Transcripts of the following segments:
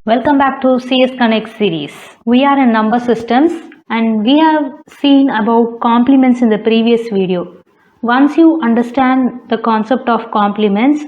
Welcome back to CSConnect series. We are in number systems and we have seen about complements in the previous video. Once you understand the concept of complements,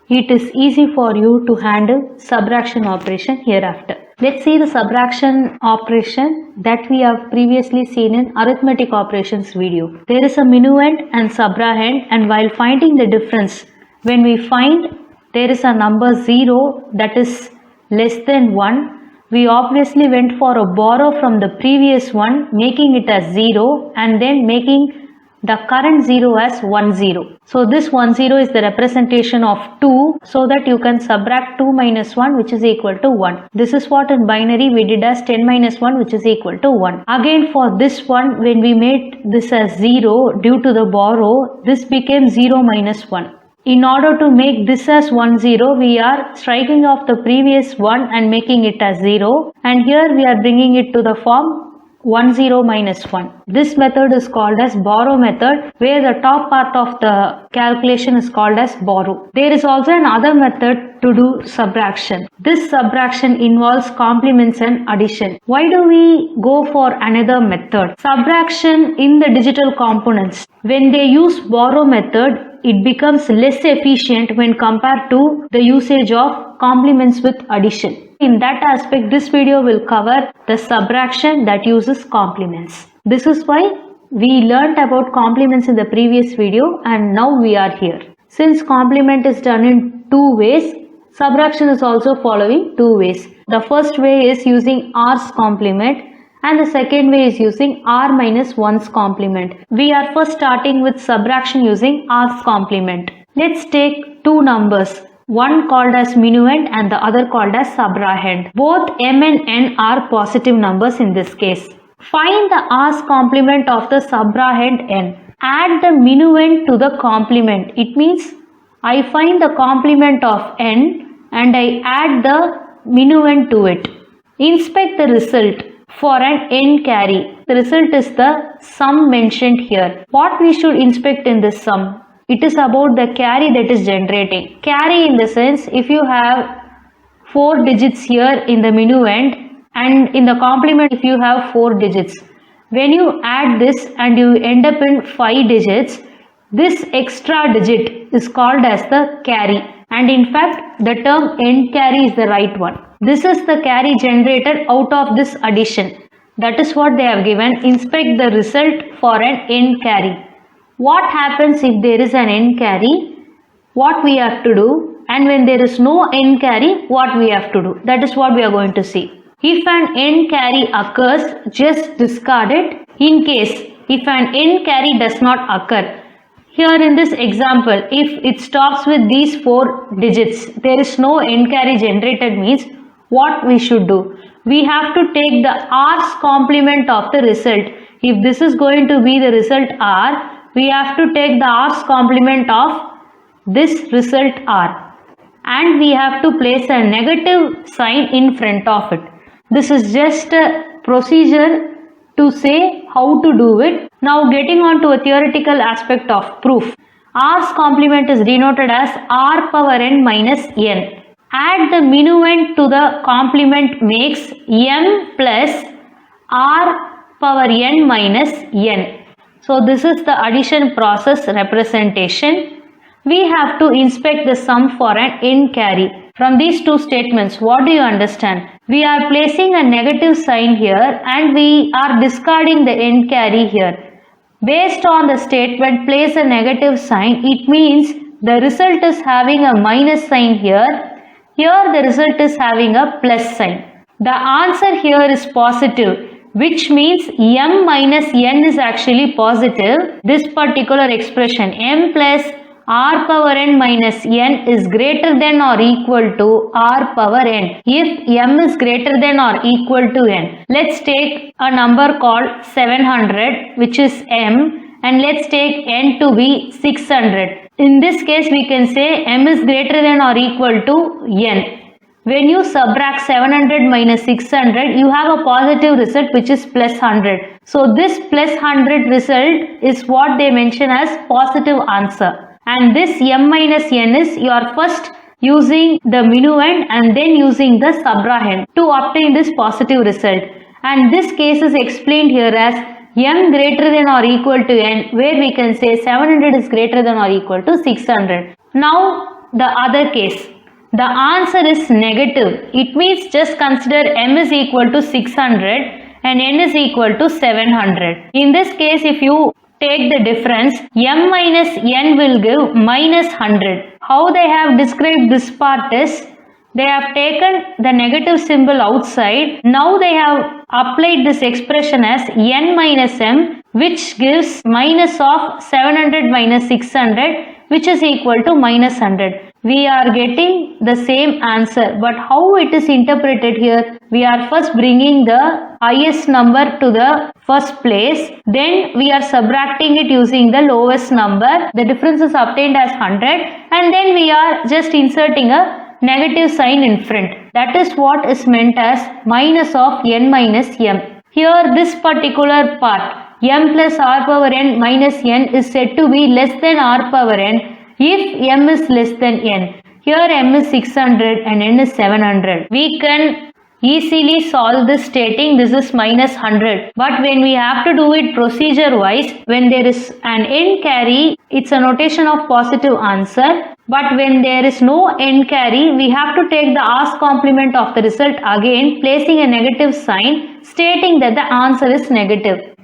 it is easy for you to handle subtraction operation hereafter. Let's see the subtraction operation that we have previously seen in arithmetic operations video. There is a minuend and subrahend, and while finding the difference, when we find there is a number 0 that is less than 1, we obviously went for a borrow from the previous one, making it as 0 and then making the current 0 as 1 0. So this 1 0 is the representation of 2, so that you can subtract 2 minus 1, which is equal to 1. This is what in binary we did as 10 minus 1, which is equal to 1. Again for this one, when we made this as 0 due to the borrow, this became 0 minus 1. In order to make this as 1 0, we are striking off the previous one and making it as 0, and here we are bringing it to the form 1 0 minus 1. This method is called as borrow method, where the top part of the calculation is called as borrow. There is also another method to do subtraction. This subtraction involves complements and addition. Why do we go for another method? Subtraction in the digital components, when they use borrow method, it becomes less efficient when compared to the usage of complements with addition. In that aspect, this video will cover the subtraction that uses complements. This is why we learnt about complements in the previous video, and now we are here. Since complement is done in two ways, subtraction is also following two ways. The first way is using r's complement, and the second way is using r minus 1's complement. We are first starting with subtraction using r's complement. Let's take two numbers, one called as minuend and the other called as subrahend. Both m and n are positive numbers in this case. Find the r's complement of the subrahend n. Add the minuend to the complement. It means I find the complement of n and I add the minuend to it. Inspect the result for an n carry. The result is the sum mentioned here. What we should inspect in this sum? It is about the carry that is generating. Carry in the sense, if you have 4 digits here in the minuend and in the complement if you have 4 digits. When you add this and you end up in 5 digits, this extra digit is called as the carry. And in fact, the term n carry is the right one. This is the carry generated out of this addition. That is what they have given. Inspect the result for an n carry. What happens if there is an n carry? What we have to do? And when there is no n carry, what we have to do? That is what we are going to see. If an n carry occurs, just discard it. In case, if an n carry does not occur, here in this example, if it stops with these 4 digits, there is no n carry generated, means what we should do? We have to take the r's complement of the result. If this is going to be the result r, we have to take the r's complement of this result r, and we have to place a negative sign in front of it. This is just a procedure to say how to do it. Now getting on to a theoretical aspect of proof. R's complement is denoted as r power n minus n. Add the minuend to the complement makes m plus r power n minus n. So this is the addition process representation. We have to inspect the sum for an n carry. From these two statements, what do you understand? We are placing a negative sign here and we are discarding the n carry here. Based on the statement place a negative sign, it means the result is having a minus sign here. Here the result is having a plus sign. The answer here is positive, which means m minus n is actually positive. This particular expression m plus r power n minus n is greater than or equal to r power n. If m is greater than or equal to n, let's take a number called 700, which is m, and let's take n to be 600. In this case, we can say m is greater than or equal to n. When you subtract 700 minus 600, you have a positive result which is plus 100. So this plus 100 result is what they mention as positive answer. And this m minus n is your first using the minuend and then using the subrahend to obtain this positive result. And this case is explained here as m greater than or equal to n, where we can say 700 is greater than or equal to 600. Now the other case, the answer is negative. It means just consider m is equal to 600 and n is equal to 700. In this case, if you take the difference, m minus n will give minus 100. How they have described this part is, they have taken the negative symbol outside. Now they have applied this expression as n minus m, which gives minus of 700 minus 600, which is equal to minus 100. We are getting the same answer, but how it is interpreted here? We are first bringing the highest number to the first place, then we are subtracting it using the lowest number. The difference is obtained as 100, and then we are just inserting a negative sign in front. That is what is meant as minus of n minus m. Here this particular part, m plus r power n minus n, is said to be less than r power n if m is less than n. Here m is 600 and n is 700. We can easily solve this stating this is minus 100. But when we have to do it procedure wise, when there is an n carry, it's a notation of positive answer. But when there is no n carry, we have to take the r's complement of the result again, placing a negative sign stating that the answer is negative.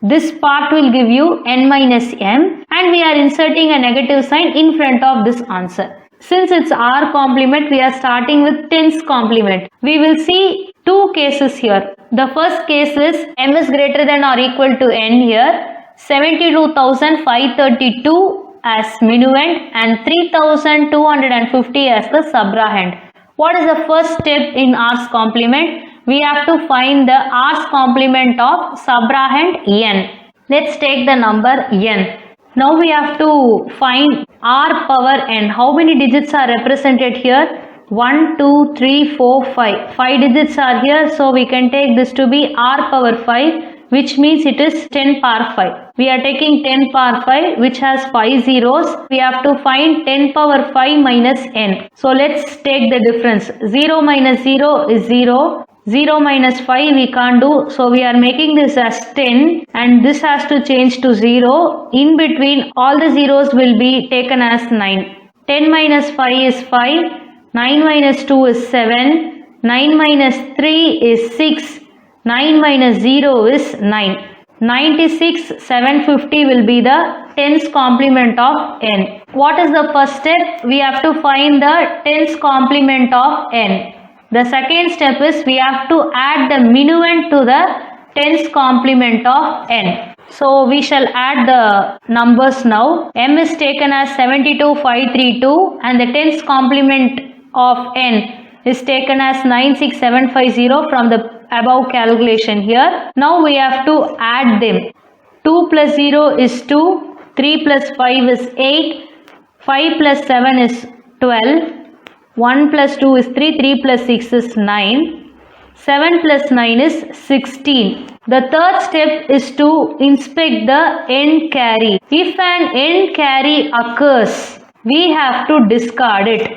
This part will give you n minus m, and we are inserting a negative sign in front of this answer. Since it's r complement, we are starting with tens complement. We will see two cases here. The first case is m is greater than or equal to n here, 72,532 as minuend and 3,250 as the subrahend. What is the first step in r's complement? We have to find the r's complement of subrahend n. Let's take the number n. Now we have to find r power n. How many digits are represented here? 1, 2, 3, 4, 5. 5 digits are here, so we can take this to be r power 5, which means it is 10 power 5. We are taking 10 power 5, which has 5 zeros. We have to find 10 power 5 minus n. So let's take the difference. 0 minus 0 is 0. 0 minus 5 we can't do. So we are making this as 10, and this has to change to 0. In between, all the zeros will be taken as 9. 10 minus 5 is 5. 9 minus 2 is 7. 9 minus 3 is 6. 9 minus 0 is 9. 96, 750 will be the tens complement of n. What is the first step? We have to find the tens complement of n. The second step is we have to add the minuend to the tens complement of n. So we shall add the numbers now. M is taken as 72,532 and the tens complement of n is taken as 96750 from the above calculation here. Now we have to add them. 2 plus 0 is 2, 3 plus 5 is 8, 5 plus 7 is 12, 1 plus 2 is 3, 3 plus 6 is 9, 7 plus 9 is 16. The third step is to inspect the n carry. If an n carry occurs, we have to discard it.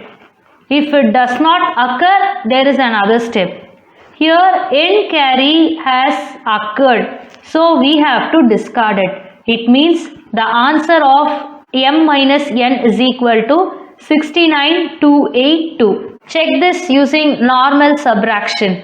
If it does not occur, there is another step. Here n carry has occurred, so we have to discard it. It means the answer of m minus n is equal to 69,282. Check this using normal subtraction.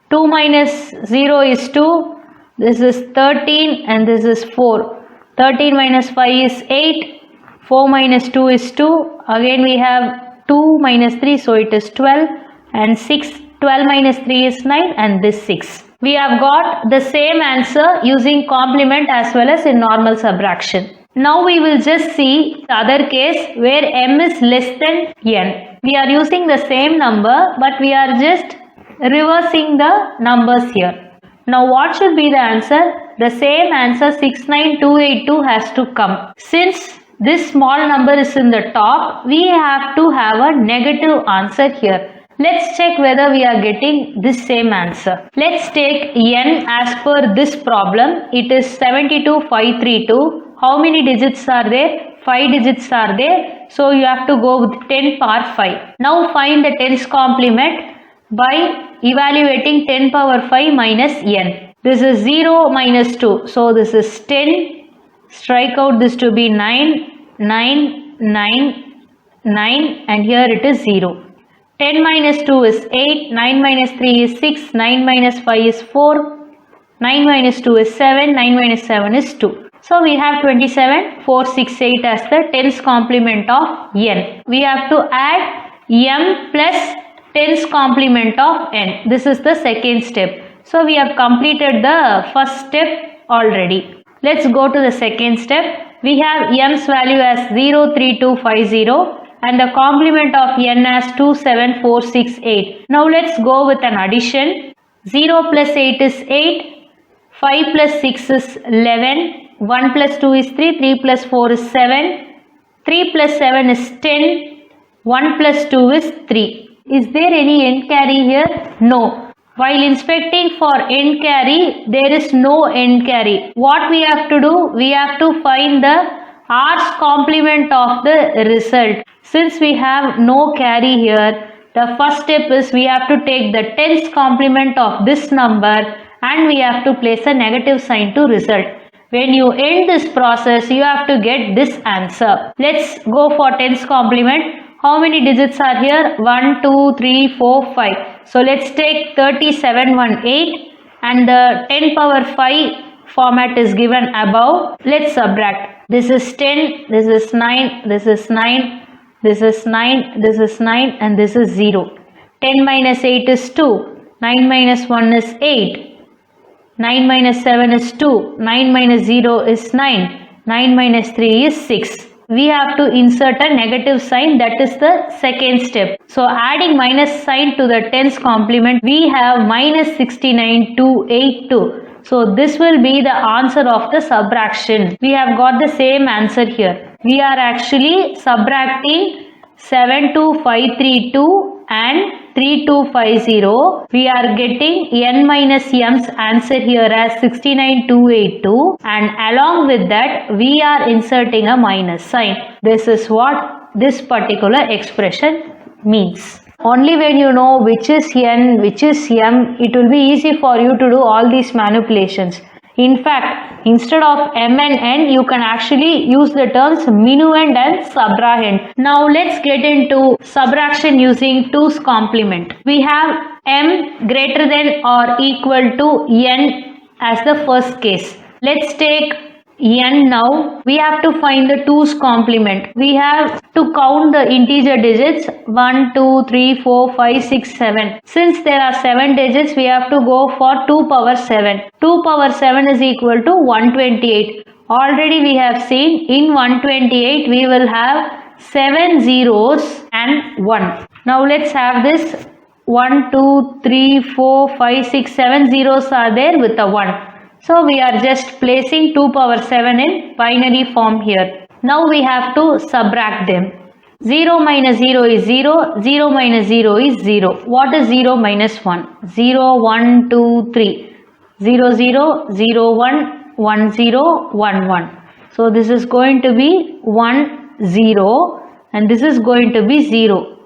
2 minus 0 is 2, this is 13 and this is 4. 13 minus 5 is 8, 4 minus 2 is 2, again we have 2 minus 3, so it is 12, and 6, 12 minus 3 is 9, and this 6. We have got the same answer using complement as well as in normal subtraction. Now we will just see the other case where m is less than n. We are using the same number, but we are just reversing the numbers here. Now what should be the answer? The same answer 69282 has to come. Since this small number is in the top, we have to have a negative answer here. Let's check whether we are getting this same answer. Let's take n as per this problem. It is 72,532. How many digits are there? 5 digits are there. So you have to go with 10 power 5. Now find the tens complement by evaluating 10 power 5 minus n. This is 0 minus 2. So this is 10. Strike out this to be 9, 9, 9, 9 and here it is 0. 10 minus 2 is 8, 9 minus 3 is 6, 9 minus 5 is 4, 9 minus 2 is 7, 9 minus 7 is 2. So we have 27, 4, 6, 8 as the tens complement of n. We have to add m plus tens complement of n. This is the second step. So we have completed the first step already. Let's go to the second step. We have m's value as 0, 3, 2, 5, 0 and the complement of n as 2, 7, 4, 6, 8. Now let's go with an addition. 0 plus 8 is 8, 5 plus 6 is 11, 1 plus 2 is 3, 3 plus 4 is 7, 3 plus 7 is 10, 1 plus 2 is 3. Is there any end carry here? No. While inspecting for end carry, there is no end carry. What we have to do? We have to find the r's complement of the result. Since we have no carry here, the first step is we have to take the tens complement of this number and we have to place a negative sign to result. When you end this process, you have to get this answer. Let's go for tens complement. How many digits are here? 1, 2, 3, 4, 5. So let's take 3718 and the 10 power 5 format is given above. Let's subtract. This is 10, this is 9, this is 9, this is 9, this is 9 and this is 0. 10 minus 8 is 2, 9 minus 1 is 8, 9 minus 7 is 2, 9 minus 0 is 9, 9 minus 3 is 6. We have to insert a negative sign, that is the second step. So adding minus sign to the tens complement, we have minus 69282. So this will be the answer of the subtraction. We have got the same answer here. We are actually subtracting 72532 and 3250. We are getting n minus m's answer here as 69282 and along with that we are inserting a minus sign. This is what this particular expression means. Only when you know which is n, which is m, it will be easy for you to do all these manipulations. In fact, instead of m and n, you can actually use the terms minuend and subtrahend. Now let's get into subtraction using 2's complement. We have m greater than or equal to n as the first case. Let's take n now. We have to find the 2's complement. We have to count the integer digits 1, 2, 3, 4, 5, 6, 7. Since there are 7 digits, we have to go for 2 power 7. 2 power 7 is equal to 128. Already we have seen in 128 we will have 7 zeros and 1. Now let's have this 1, 2, 3, 4, 5, 6, 7 zeros are there with a 1. So we are just placing 2 power 7 in binary form here. Now we have to subtract them. 0 minus 0 is 0, 0 minus 0 is 0. What is 0 minus 1? 0, 1, 2, 3. 0, 0, 0, 1, 1, 0, 1, 1. So this is going to be 1, 0 and this is going to be 0.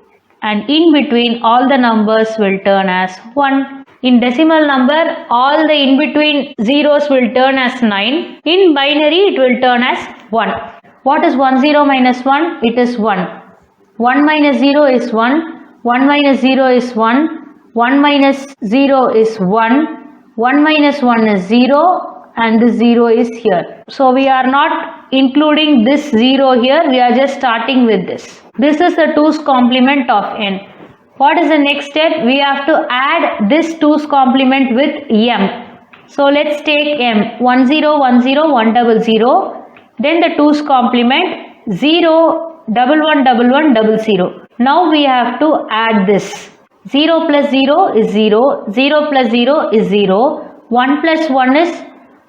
And in between all the numbers will turn as 1. In decimal number, all the in between zeros will turn as 9. In binary, it will turn as 1. What is 1 0 minus 1? It is 1. 1 minus 0 is 1. 1 minus 0 is 1. 1 minus 0 is 1. 1 minus 1 is 0. And this 0 is here. So we are not including this 0 here. We are just starting with this. This is the 2's complement of n. What is the next step? We have to add this 2's complement with m. So let's take m. 1 0 1 0 1 0 0. Then the 2's complement 0 1 1 1 1 0 0. Now we have to add this. 0 plus 0 is 0. 0 plus 0 is 0. 1 plus 1 is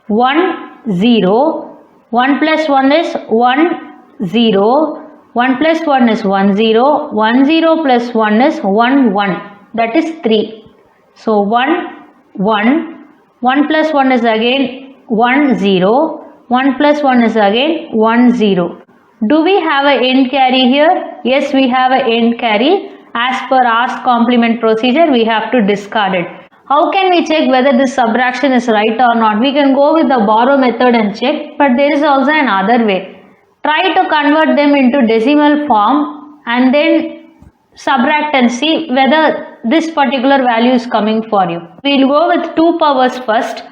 1 0. 1 plus 1 is 1 0. 1 plus 1 is 1 0, 1 0 plus 1 is 1 1, that is 3. So 1 1, 1 plus 1 is again 1 0, 1 plus 1 is again 1 0. Do we have an end carry here? Yes, we have an end carry. As per our complement procedure, we have to discard it. How can we check whether this subtraction is right or not? We can go with the borrow method and check, but there is also another way. Try to convert them into decimal form and then subtract and see whether this particular value is coming for you. We will go with 2 powers first.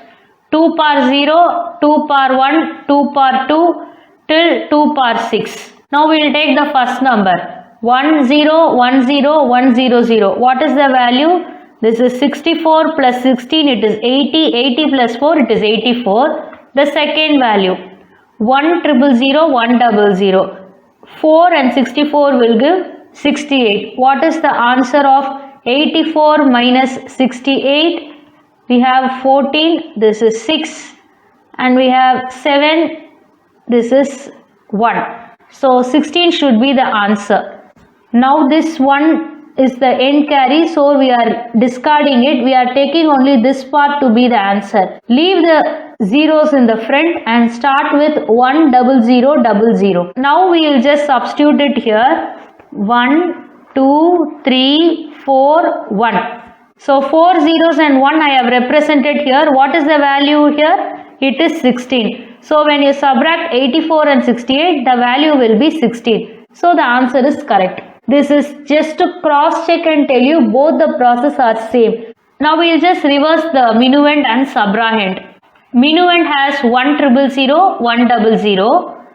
2 power 0, 2 power 1, 2 power 2 till 2 power 6. Now we will take the first number. 1 0 1 0 1 0 0. What is the value? This is 64 plus 16, it is 80. 80 plus 4, it is 84. The second value. 1 000 0 1 000. 4 and 64 will give 68. What is the answer of 84 minus 68? We have 14, this is 6, and we have 7, this is 1. So 16 should be the answer. Now this one is the end carry, so we are discarding it. We are taking only this part to be the answer. Leave the zeros in the front and start with 1 0 0 0 0. Now we will just substitute it here. 1 2 3 4 1. So 4 zeros and 1 I have represented here. What is the value here? It is 16. So when you subtract 84 and 68, the value will be 16. So the answer is correct. This is just to cross check and tell you both the process are same. Now we will just reverse the minuend and subrahend. Minuend has 1 0 0 1 0 0.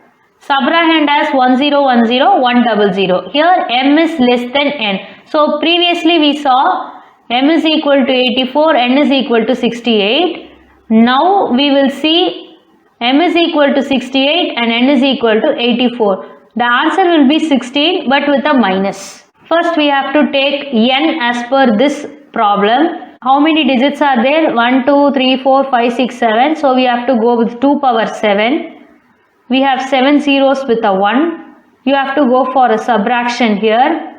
Subrahend has 1 0 1 0 1 0 0. Here m is less than n. So previously we saw m is equal to 84, n is equal to 68. Now we will see m is equal to 68 and n is equal to 84. The answer will be 16 but with a minus. First we have to take n as per this problem. How many digits are there? 1, 2, 3, 4, 5, 6, 7. So we have to go with 2 power 7. We have 7 zeros with a 1. You have to go for a subtraction here.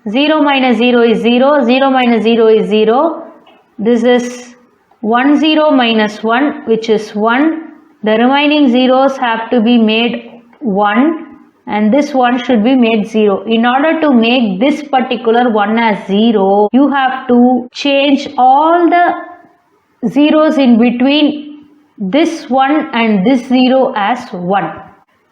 0 minus 0 is 0. 0 minus 0 is 0. This is 1 0 minus 1, which is 1. The remaining zeros have to be made 1. And this one should be made 0. In order to make this particular one as 0, you have to change all the zeros in between this one and this 0 as 1.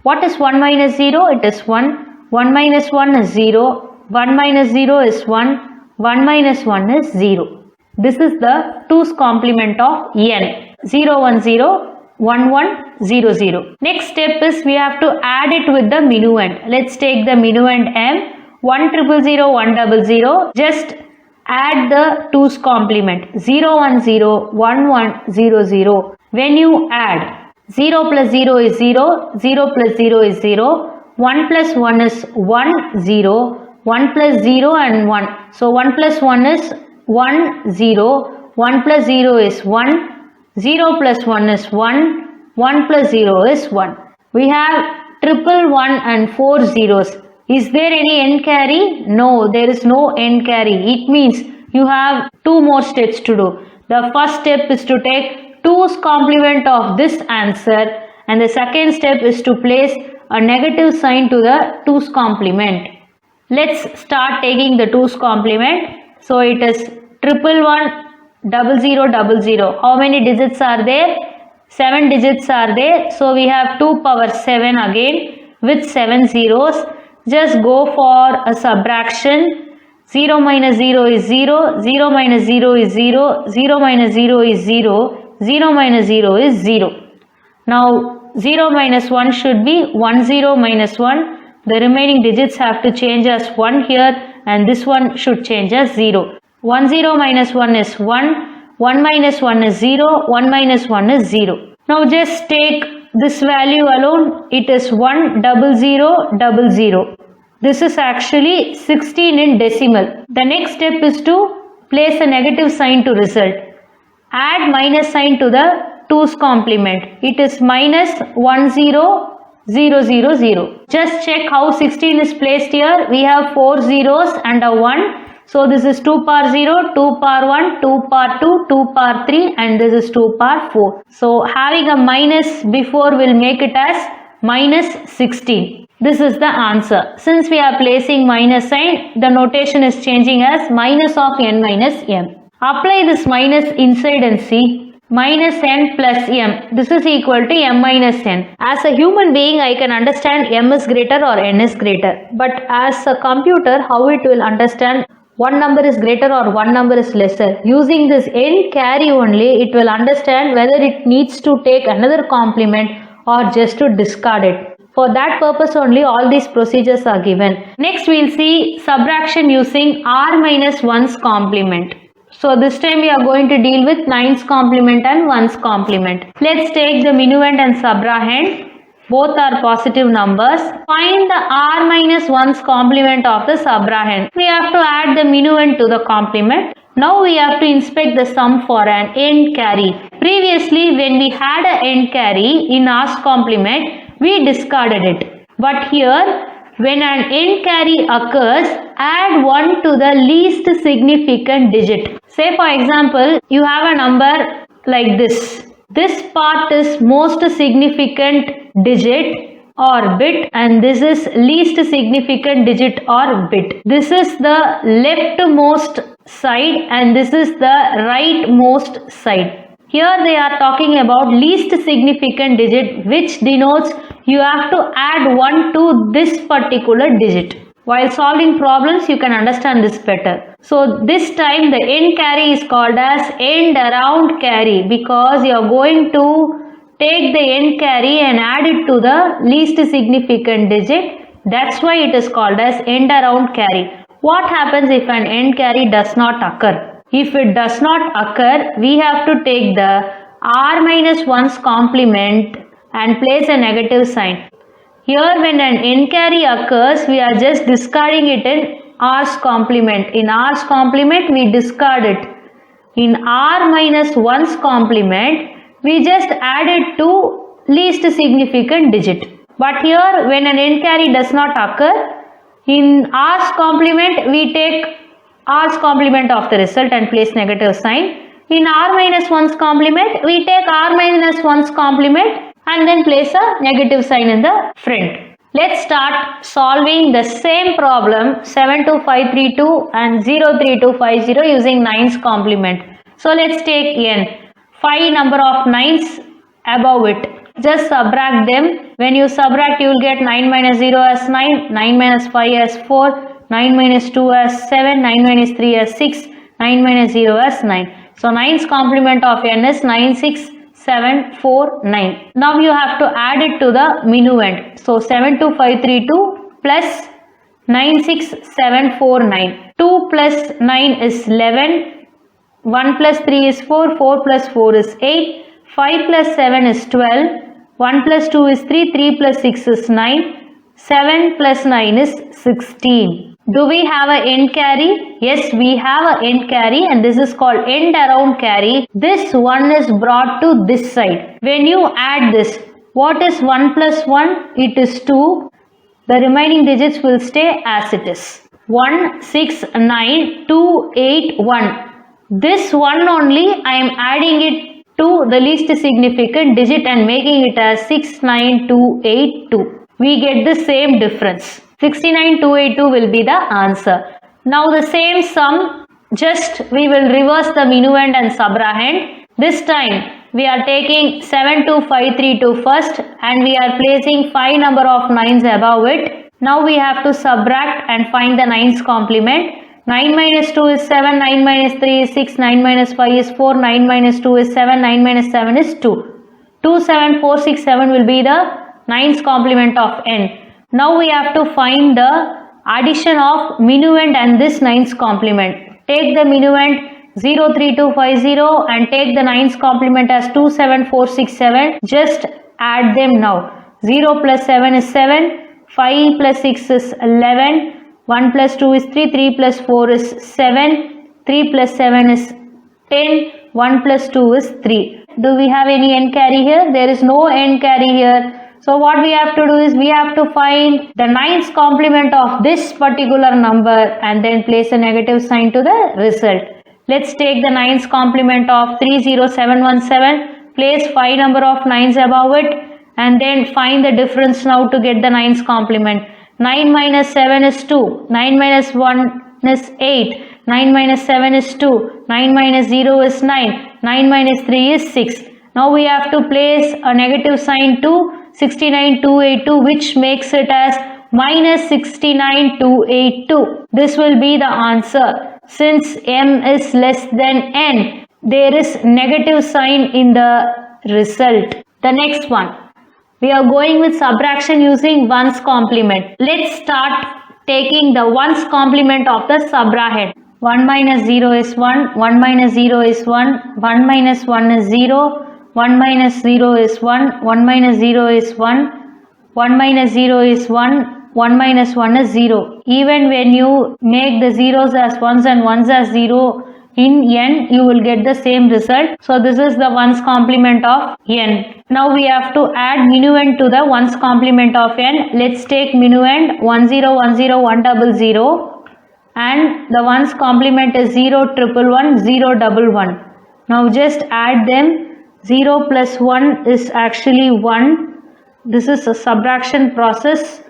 What is 1 minus 0? It is 1. 1 minus 1 is 0. 1 minus 0 is 1. 1 minus 1 is 0. This is the 2's complement of n. 0 1 0. 1 1 0 0. Next step is we have to add it with the minuend. Let's take the minuend m. 1 0 0 1 0 0. Just add the 2's complement. 0 1 0 1 1 0 0. When you add 0 plus 0 is 0. 0 plus 0 is 0. 1 plus 1 is 1 0. 1 plus 0 and 1. So 1 plus 1 is 1 0. 1 plus 0 is 1. 0 plus 1 is 1, 1 plus 0 is 1. We have triple 1 and 4 zeros. Is there any end carry? No, there is no end carry. It means you have 2 more steps to do. The first step is to take 2's complement of this answer, and the second step is to place a negative sign to the 2's complement. Let's start taking the 2's complement. So it is triple 1 0 0 0 0. How many digits are there? 7 digits are there. So we have 2 power 7 again with 7 zeros. Just go for a subtraction. 0 minus 0 is 0. 0 minus 0 is 0. 0 minus 0 is 0. 0 minus 0 is 0. Now 0 minus 1 should be 1 0 minus 1. The remaining digits have to change as 1 here, and this one should change as 0. 1 0 minus 1 is 1, 1 minus 1 is 0, 1 minus 1 is 0. Now just take this value alone, it is 1 0 0 0 0. This is actually 16 in decimal. The next step is to place a negative sign to result. Add minus sign to the 2's complement. It is minus 1 0 0 0 0. Just check how 16 is placed here. We have 4 zeros and a 1. So this is 2 power 0, 2 power 1, 2 power 2, 2 power 3, and this is 2 power 4. So having a minus before will make it as minus 16. This is the answer. Since we are placing minus sign, the notation is changing as minus of n minus m. Apply this minus inside and see. Minus n plus m. This is equal to m minus n. As a human being, I can understand m is greater or n is greater. But as a computer, how it will understand one number is greater or one number is lesser? Using this n carry only, it will understand whether it needs to take another complement or just to discard it. For that purpose only all these procedures are given. Next we will see subtraction using r minus 1's complement. So this time we are going to deal with 9's complement and 1's complement. Let's take the minuend and subrahend. Both are positive numbers. Find the r minus 1's complement of the subrahend. We have to add the minuend to the complement. Now we have to inspect the sum for an end carry. Previously when we had an end carry in r's complement, we discarded it. But here, when an end carry occurs, add 1 to the least significant digit. Say for example, you have a number like this. This part is most significant digit or bit and this is least significant digit or bit. This is the leftmost side and this is the rightmost side. Here they are talking about least significant digit, which denotes you have to add 1 to this particular digit. While solving problems, you can understand this better. So this time the end carry is called as end around carry because you are going to take the end carry and add it to the least significant digit. That's why it is called as end around carry. What happens if an end carry does not occur? If it does not occur, we have to take the r minus 1's complement and place a negative sign. Here when an end carry occurs, we are just discarding it in r's complement. In r's complement, we discard it. In r minus 1's complement, we just add it to least significant digit. But here when an end carry does not occur, in r's complement, we take r's complement of the result and place negative sign. In r minus 1's complement, we take r minus 1's complement and then place a negative sign in the front. Let's start solving the same problem 72532 and 03250 using 9's complement. So let's take n. 5 number of 9's above it. Just subtract them. When you subtract, you will get 9 minus 0 as 9, 9 minus 5 as 4, 9 minus 2 as 7, 9 minus 3 as 6, 9 minus 0 as 9. So 9's complement of n is 9, 6, 7, 4, 9. Now you have to add it to the minuend. So 72532 plus 9, 6, 7, 4, 9. 2 plus 9 is 11. 1 plus 3 is 4. 4 plus 4 is 8. 5 plus 7 is 12. 1 plus 2 is 3. 3 plus 6 is 9. 7 plus 9 is 16. Do we have an end carry? Yes, we have an end carry and this is called end around carry. This 1 is brought to this side. When you add this, what is 1 plus 1? It is 2. The remaining digits will stay as it is. 1, 6, 9, 2, 8, 1. This 1 only I am adding it to the least significant digit and making it as 6, 9, 2, 8, 2. We get the same difference. 69282 will be the answer. Now the same sum, just we will reverse the minuend and subrahend. This time we are taking 72532 first and we are placing 5 number of 9's above it. Now we have to subtract and find the 9's complement. 9 minus 2 is 7, 9 minus 3 is 6, 9 minus 5 is 4, 9 minus 2 is 7, 9 minus 7 is 2. 2, 7, 4, 6, 7 will be the 9's complement of n. Now we have to find the addition of minuend and this 9's complement. Take the minuend 03250 and take the 9's complement as 27467. Just add them now. 0 plus 7 is 7. 5 plus 6 is 11. 1 plus 2 is 3. 3 plus 4 is 7. 3 plus 7 is 10. 1 plus 2 is 3. Do we have any end carry here? There is no end carry here. So what we have to do is we have to find the 9's complement of this particular number and then place a negative sign to the result. Let's take the 9's complement of 30717, place 5 number of 9's above it and then find the difference now to get the 9's complement. 9 minus 7 is 2. 9 minus 1 is 8. 9 minus 7 is 2. 9 minus 0 is 9. 9 minus 3 is 6. Now we have to place a negative sign to 69282, which makes it as minus 69282. This will be the answer. Since m is less than n, there is negative sign in the result. The next one. We are going with subtraction using 1's complement. Let's start taking the 1's complement of the subrahend. 1 minus 0 is 1, 1 minus 0 is 1, 1 minus 1 is 0, 1 minus 0 is 1, 1 minus 0 is 1, 1 minus 0 is 1, 1 minus 1 is 0. Even when you make the zeros as 1's and 1's as 0 in n, you will get the same result. So this is the 1's complement of n. Now we have to add minuend to the 1's complement of n. Let's take minuend 1 0 1 0 1 0 0. And the 1's complement is 0 1 1 0 1 1. Now just add them. 0 plus 1 is actually 1. This is a subtraction process.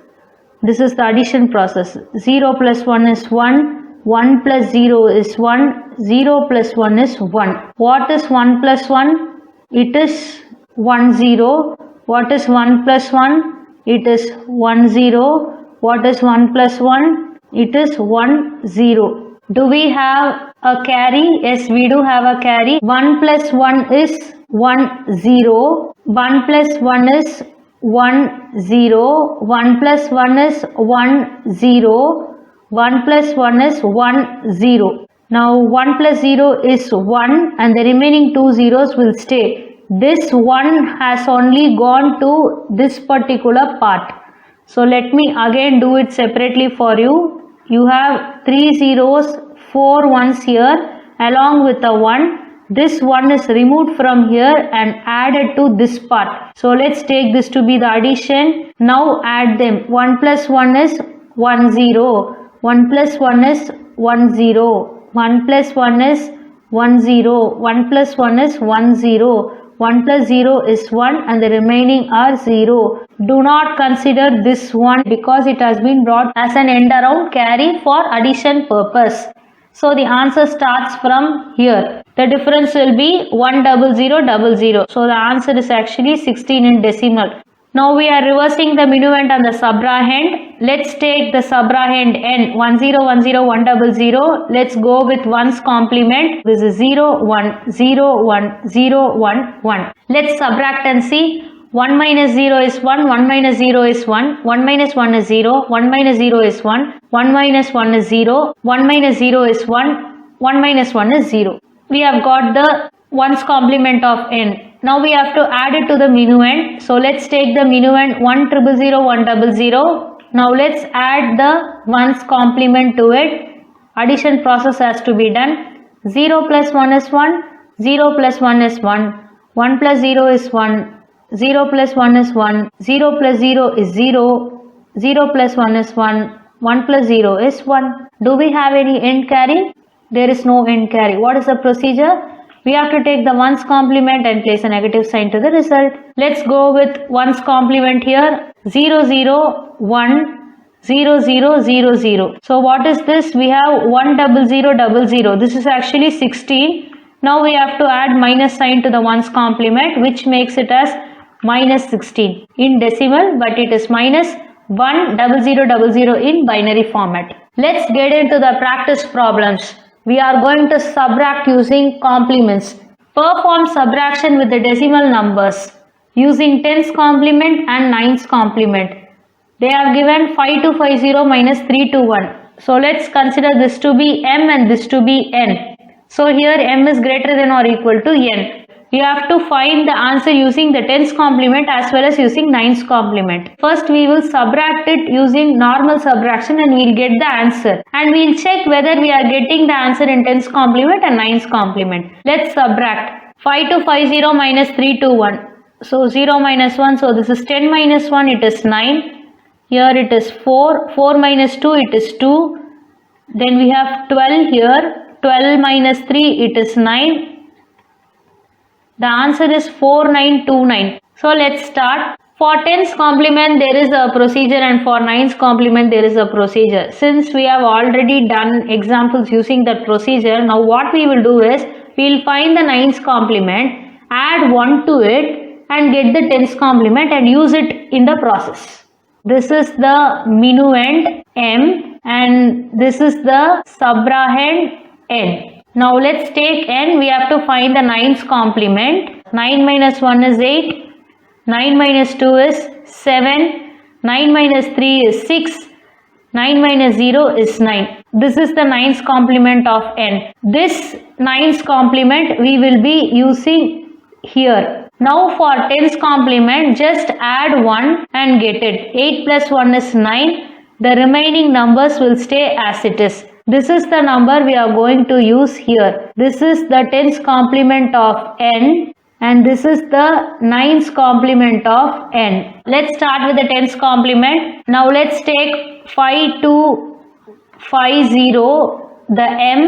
This is the addition process. 0 plus 1 is 1. 1 plus 0 is 1. 0 plus 1 is 1. What is 1 plus 1? It is 1 0. What is 1 plus 1? It is 1 0. What is 1 plus 1? It is 1 0. Do we have a carry? Yes, we do have a carry. 1 plus 1 is 1 0. 1 plus 1 is 1 0. 1 plus 1 is 1 0. 1 plus 1 is 1 0. Now 1 plus 0 is 1 and the remaining two zeros will stay. This 1 has only gone to this particular part. So let me again do it separately for you. You have 3 zeros, 4 1's here along with a 1. This 1 is removed from here and added to this part. So let's take this to be the addition. Now add them. 1 plus 1 is 1 0. 1 plus 1 is 1 0. 1 plus 1 is 1 0. 1 plus 1 is 1 0. 1 plus 0 is 1 and the remaining are 0. Do not consider this one because it has been brought as an end around carry for addition purpose. So the answer starts from here. The difference will be 1 0 0 0 0. So the answer is actually 16 in decimal. Now we are reversing the minuend and the subrahend. Let's take the subrahend n 1 0 1 0 1 0 0. Let's go with 1's complement. This is 0 1 0 1 0 1 1. Let's subtract and see. 1 minus 0 is 1, 1 minus 0 is 1, 1 minus 1 is 0, 1 minus 0 is 1, 1 minus 1 is 0, 1 minus 0 is 1, 1 minus 1 is 0. We have got the 1's complement of n. Now we have to add it to the minuend. So let's take the minuend 1 0 0 1 0 0. Now let's add the 1's complement to it. Addition process has to be done. 0 plus 1 is 1, 0 plus 1 is 1, 1 plus 0 is 1. 0 plus 1 is 1, 0 plus 0 is 0, 0 plus 1 is 1, 1 plus 0 is 1. Do we have any end carry? There is no end carry. What is the procedure? We have to take the 1's complement and place a negative sign to the result. Let's go with 1's complement here. 0 0 1 0 0 0 0. So what is this? We have 1 0 0 0 0. This is actually 16. Now we have to add minus sign to the 1's complement, which makes it as minus 16 in decimal, but it is minus 1 0 0 0 0 in binary format. Let's get into the practice problems. We are going to subtract using complements. Perform subtraction with the decimal numbers using 10's complement and 9's complement. They are given 5250 minus 321. So let's consider this to be m and this to be n. So here m is greater than or equal to n. You have to find the answer using the 10's complement as well as using 9's complement. First we will subtract it using normal subtraction and we will get the answer. And we will check whether we are getting the answer in 10's complement and 9's complement. Let's subtract. 5250 minus 321. So 0 minus 1. So this is 10 minus 1. It is 9. Here it is 4. 4 minus 2. It is 2. Then we have 12 here. 12 minus 3. It is 9. The answer is 4929. So let's start. For 10's complement there is a procedure and for 9's complement there is a procedure. Since we have already done examples using that procedure, now what we will do is we will find the 9's complement, add 1 to it and get the 10's complement and use it in the process. This is the minuend m and this is the subrahend n. Now let's take n. We have to find the 9's complement. 9 minus 1 is 8. 9 minus 2 is 7. 9 minus 3 is 6. 9 minus 0 is 9. This is the 9's complement of n. This 9's complement we will be using here. Now for 10's complement, just add 1 and get it. 8 plus 1 is 9. The remaining numbers will stay as it is. This is the number we are going to use here. This is the 10's complement of n and this is the 9's complement of n. Let's start with the 10's complement. Now let's take 5 2 5 0 the m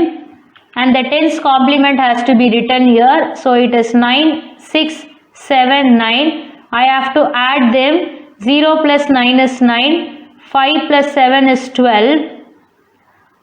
and the 10's complement has to be written here. So it is 9 6 7 9. I have to add them. 0 plus 9 is 9. 5 plus 7 is 12.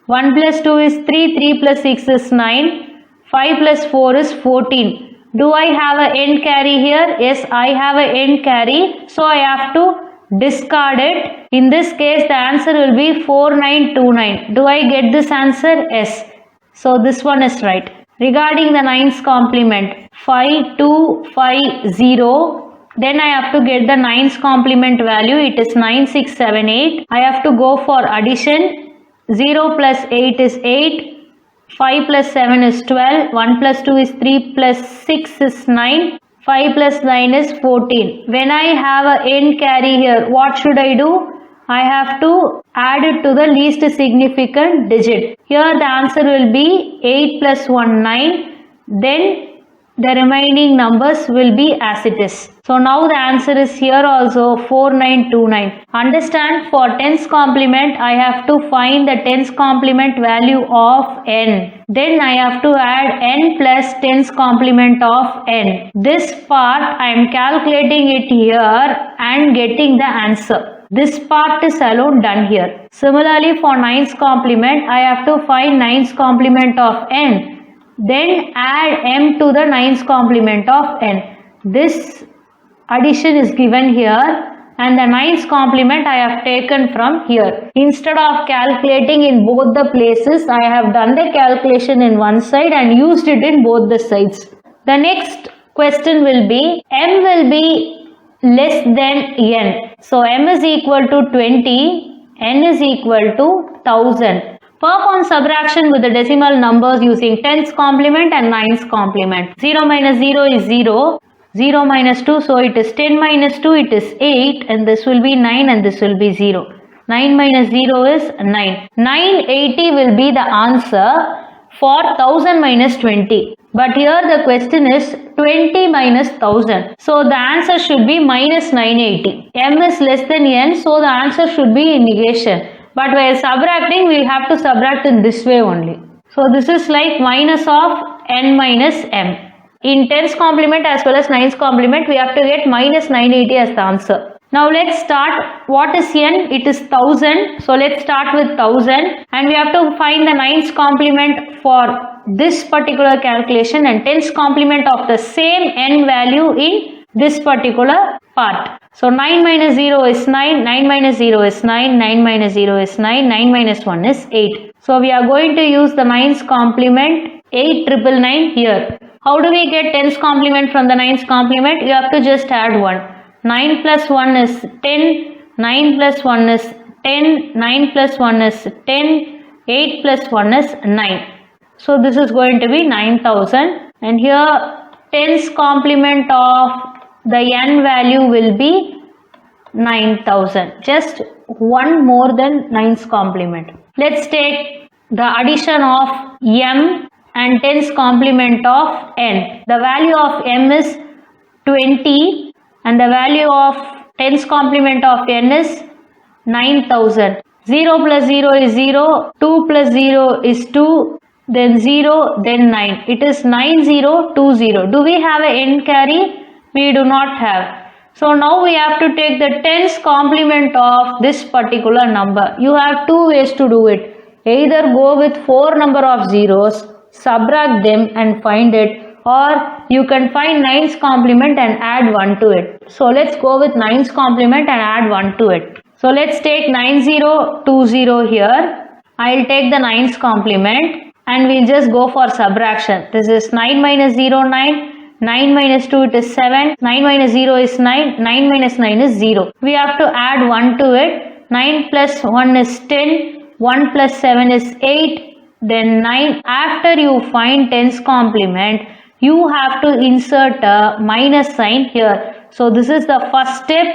1 plus 2 is 3. 3 plus 6 is 9. 5 plus 4 is 14. Do I have an end carry here? Yes, I have an end carry. So I have to discard it. In this case, the answer will be 4929. Do I get this answer? Yes. So this one is right. Regarding the 9's complement, 5 2 5 0. Then I have to get the 9's complement value. It is 9 6 7 8. I have to go for addition. 0 plus 8 is 8. 5 plus 7 is 12, 1 plus 2 is 3 plus 6 is 9, 5 plus 9 is 14. When I have an end carry here, what should I do? I have to add it to the least significant digit. Here the answer will be 8 plus 1 9, then the remaining numbers will be as it is. So now the answer is here also 4929. Understand, for 10's complement I have to find the 10's complement value of n. Then I have to add n plus 10's complement of n. This part I am calculating it here and getting the answer. This part is alone done here. Similarly for 9's complement I have to find 9's complement of n. Then add m to the 9's complement of n. This addition is given here and the 9's complement I have taken from here. Instead of calculating in both the places, I have done the calculation in one side and used it in both the sides. The next question will be, m will be less than n. So m is equal to 20, n is equal to 1000. Perform subtraction with the decimal numbers using 10's complement and 9's complement. 0 minus 0 is 0. 0 minus 2, so it is 10 minus 2, it is 8 and this will be 9 and this will be 0. 9 minus 0 is 9. 980 will be the answer for 1000 minus 20. But here the question is 20 minus 1000. So the answer should be minus 980. M is less than n, so the answer should be in negation. But while subtracting, we will have to subtract in this way only. So this is like minus of n minus m. In 10's complement as well as 9's complement, we have to get minus 980 as the answer. Now let's start. What is n? It is 1000. So let's start with 1000 and we have to find the 9's complement for this particular calculation and 10's complement of the same n value in this particular part. So 9 minus 0 is 9, 9 minus 0 is 9, 9 minus 0 is 9, 9 minus 1 is 8. So we are going to use the 9's complement 8999 here. How do we get 10's complement from the 9's complement? You have to just add 1. 9 plus 1 is 10, 9 plus 1 is 10, 9 plus 1 is 10, 8 plus 1 is 9. So this is going to be 9000 and here 10's complement of the n value will be 9000. Just one more than 9's complement. Let's take the addition of m and 10's complement of n. The value of m is 20 and the value of 10's complement of n is 9000. 0 plus 0 is 0, 2 plus 0 is 2, then 0, then 9. It is 9020. Do we have an end carry? We do not have. So now we have to take the tens complement of this particular number. You have two ways to do it. Either go with 4 number of zeros, subtract them and find it, or you can find 9's complement and add 1 to it. So let's go with 9's complement and add 1 to it. So let's take 9020 here. I'll take the 9's complement and we'll just go for subtraction. This is 9 minus 0, 9. 9 minus 2 it is 7, 9 minus 0 is 9, 9 minus 9 is 0. We have to add 1 to it. 9 plus 1 is 10, 1 plus 7 is 8, then 9. After you find 10's complement, you have to insert a minus sign here. So this is the first step.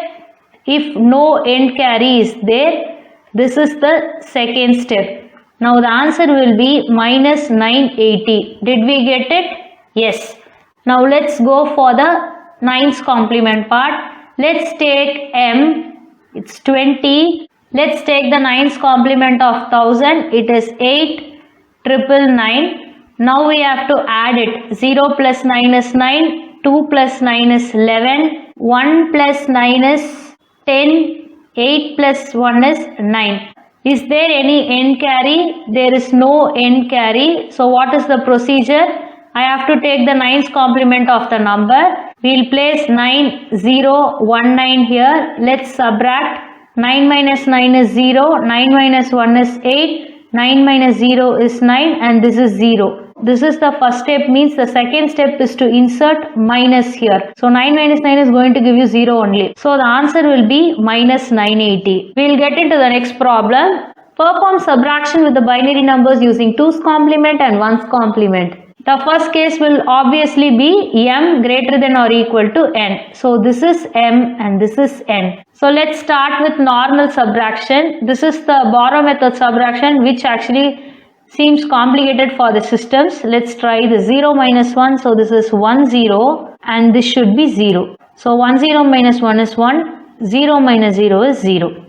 If no end carry is there, this is the second step. Now the answer will be minus 980. Did we get it? Yes. Now let's go for the 9's complement part. Let's take m, it's 20. Let's take the 9's complement of 1000, it is 8,999. Now we have to add it. 0 plus 9 is 9, 2 plus 9 is 11, 1 plus 9 is 10, 8 plus 1 is 9. Is there any end carry? There is no end carry. So what is the procedure? I have to take the 9's complement of the number. We'll place 9019 here. Let's subtract. 9 minus 9 is 0. 9 minus 1 is 8. 9 minus 0 is 9 and this is 0. This is the first step, means the second step is to insert minus here. So 9 minus 9 is going to give you 0 only. So the answer will be minus 980. We'll get into the next problem. Perform subtraction with the binary numbers using 2's complement and 1's complement. The first case will obviously be m greater than or equal to n. So this is m and this is n. So let's start with normal subtraction. This is the borrow method subtraction, which actually seems complicated for the systems. Let's try the 0 minus 1. So this is 1 0 and this should be 0. So 1 0 minus 1 is 1. 0 minus 0 is 0.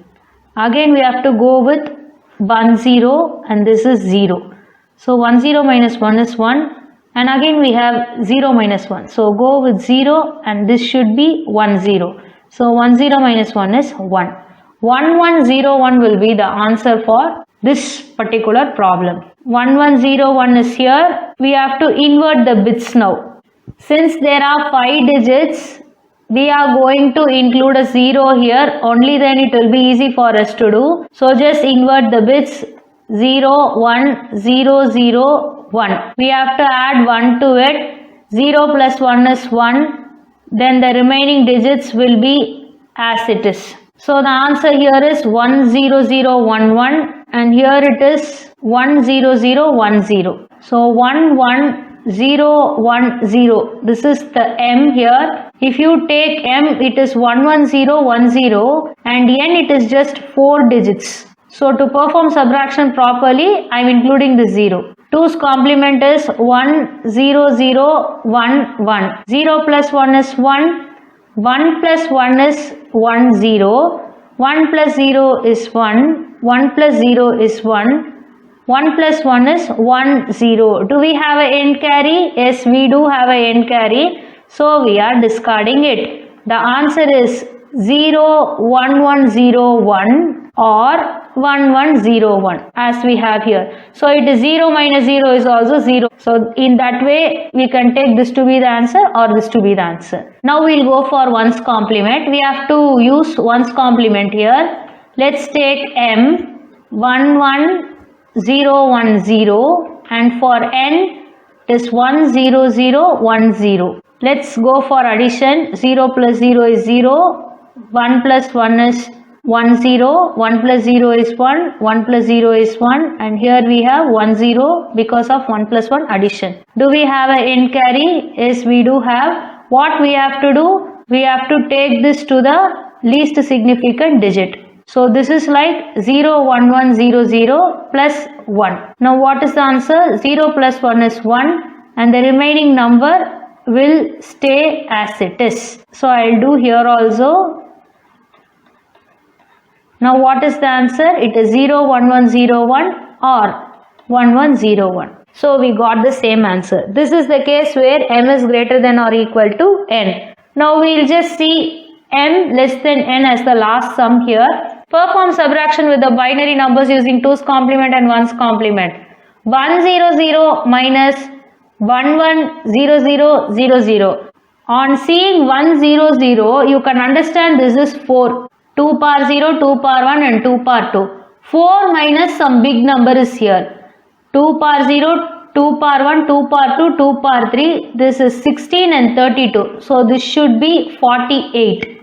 Again we have to go with 1 0 and this is 0. So 1 0 minus 1 is 1. And again we have 0 minus 1. So go with 0 and this should be 1 0. So 1 0 minus 1 is 1. 1 1 0 1 will be the answer for this particular problem. 1 1 0 1 is here. We have to invert the bits now. Since there are 5 digits, we are going to include a 0 here. Only then it will be easy for us to do. So just invert the bits. 0 1 0 0 1. We have to add 1 to it. 0 plus 1 is 1. Then the remaining digits will be as it is. So the answer here is 10011 and here it is 10010. So 11010. This is the m here. If you take m, it is 11010 and n it is just 4 digits. So to perform subtraction properly, I am including the 0. 2's complement is 10011. 0 plus 1 is 1. 1 plus 1 is 1 0. 1 plus 0 is 1. 1 plus 0 is 1. 1 plus 1 is 1 0. Do we have an end carry? Yes, we do have an end carry. So we are discarding it. The answer is 01101 or 1101 as we have here. So it is 0 minus 0 is also 0. So in that way we can take this to be the answer or this to be the answer. Now we'll go for 1's complement. We have to use 1's complement here. Let's take m 11010 and for n it is 10010. Let's go for addition. 0 plus 0 is 0. 1 plus 1 is 1 0, 1 plus 0 is 1, 1 plus 0 is 1 and here we have 1 0 because of 1 plus 1 addition. Do we have an end carry? Yes, we do have. What we have to do? We have to take this to the least significant digit. So this is like 01100 plus 1. Now what is the answer? 0 plus 1 is 1 and the remaining number will stay as it is. So I will do here also. Now what is the answer? It is 01101 or 1101. So we got the same answer. This is the case where m is greater than or equal to n. Now we will just see m less than n as the last sum here. Perform subtraction with the binary numbers using 2's complement and 1's complement. 100 minus 110000. On seeing 100, you can understand this is 4. 2 power 0, 2 power 1 and 2 power 2. 4 minus some big number is here. 2 power 0, 2 power 1, 2 power 2, 2 power 3. This is 16 and 32. So this should be 48.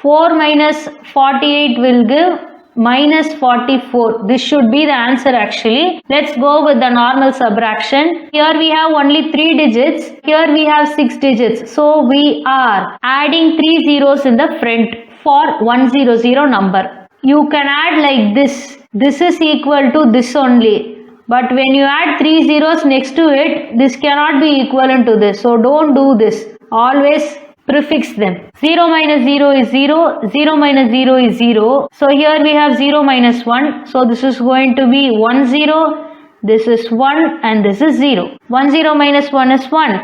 4 minus 48 will give minus 44. This should be the answer actually. Let's go with the normal subtraction. Here we have only 3 digits. Here we have 6 digits. So we are adding 3 zeros in the front for 100 number. You can add like this. This is equal to this only. But when you add 3 zeros next to it, this cannot be equivalent to this. So don't do this. Always prefix them. 0 minus 0 is 0. 0 minus 0 is 0. So here we have 0 minus 1. So this is going to be 1 0. This is 1 and this is 0. 1 0 minus 1 is 1.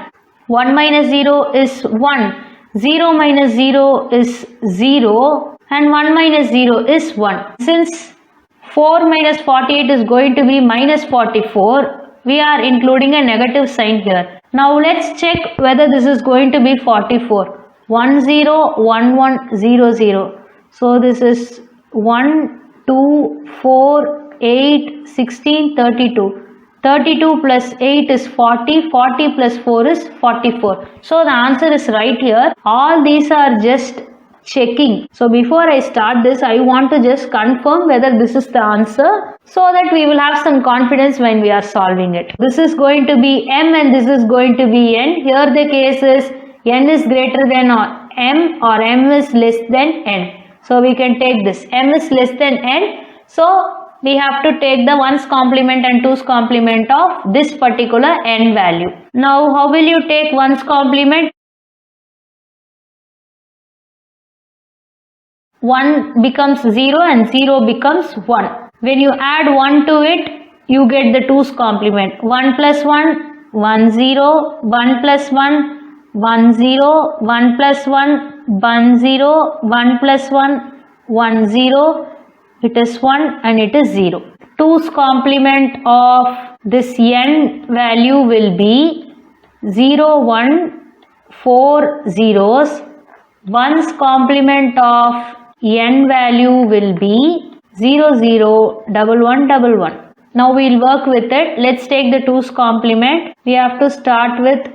1 minus 0 is 1. 0 minus 0 is 0. And 1 minus 0 is 1. Since 4 minus 48 is going to be minus 44, we are including a negative sign here. Now let's check whether this is going to be 44. 1 0 1 1 0 0. So this is 1 2 4 8 16 32. 32 plus 8 is 40. 40 plus 4 is 44. So the answer is right here. All these are just checking. So before I start this, I want to just confirm whether this is the answer so that we will have some confidence when we are solving it. This is going to be m and this is going to be n. Here the case is n is greater than m or m is less than n. So we can take this. M is less than n. So we have to take the 1's complement and 2's complement of this particular n value. Now how will you take 1's complement? 1 becomes 0 and 0 becomes 1. When you add 1 to it, you get the 2's complement. 1 plus 1, 1 0, 1 plus 1, 1 0, 1 plus 1, 1 0, 1 plus 1, 1 0. It is 1 and it is 0. 2's complement of this n value will be 0, 1, 4 zeros. 1's complement of n value will be 0 0 1 1 1 1. Now we'll work with it. Let's take the 2's complement. We have to start with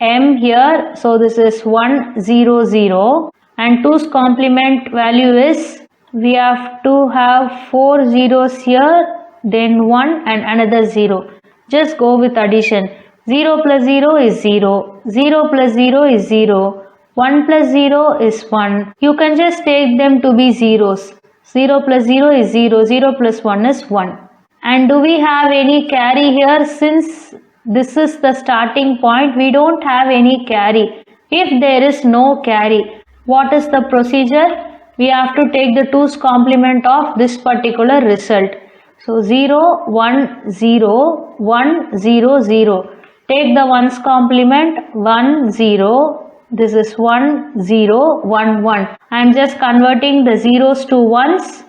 m here. So this is 1 0 0 and 2's complement value is, we have to have 4 zeros here, then 1 and another 0. Just go with addition. 0 plus 0 is 0. 0 plus 0 is 0. 1 plus 0 is 1. You can just take them to be zeros. 0 plus 0 is 0. 0 plus 1 is 1. And do we have any carry here? Since this is the starting point, we don't have any carry. If there is no carry, what is the procedure? We have to take the 2's complement of this particular result. So 0 1 0 1 0 0. Take the 1's complement 1 0. This is 1 0 1 1. I am just converting the zeros to ones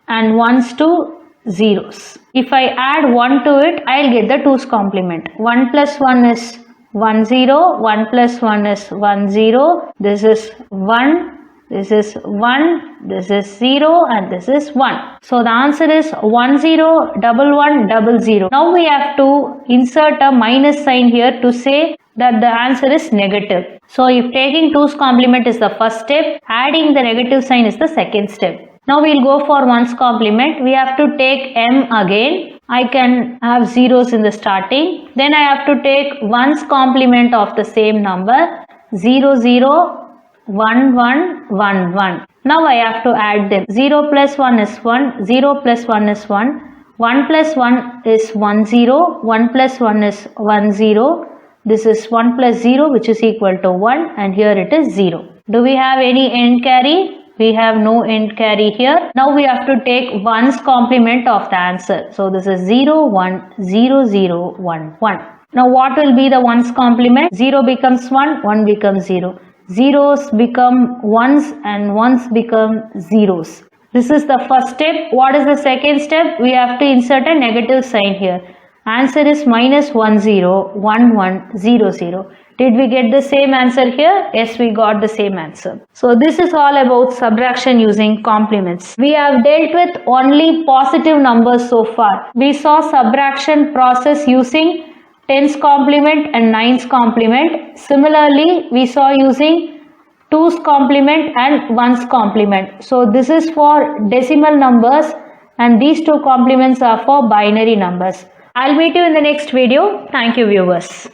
and ones to zeros. If I add 1 to it, I will get the 2's complement. 1 plus 1 is 1 0. 1 plus 1 is 1 0. This is 1. This is 1. This is 0 and this is 1. So the answer is 1 0 1 1 0 0. Now we have to insert a minus sign here to say that the answer is negative. So if taking 2's complement is the first step, adding the negative sign is the second step. Now we'll go for 1's complement. We have to take m again. I can have zeros in the starting. Then I have to take 1's complement of the same number 0 0 1 1 1 1. Now I have to add them. 0 plus 1 is 1. 0 plus 1 is 1. 1 plus 1 is 1 0. 1 plus 1 is 1 0. This is 1 plus 0 which is equal to 1 and here it is 0. Do we have any end carry? We have no end carry here. Now we have to take 1's complement of the answer. So this is 0 1 0 0 1 1. Now what will be the 1's complement? 0 becomes 1, 1 becomes 0. zeros become ones and ones become zeros. This is the first step. What is the second step? We have to insert a negative sign here. Answer is minus 1 0 1 1 0 0. Did we get the same answer here? Yes, we got the same answer. So this is all about subtraction using complements. We have dealt with only positive numbers so far. We saw subtraction process using tens complement and nines complement. Similarly, we saw using 2's complement and 1's complement. So this is for decimal numbers and these two complements are for binary numbers. I'll meet you in the next video. Thank you, viewers.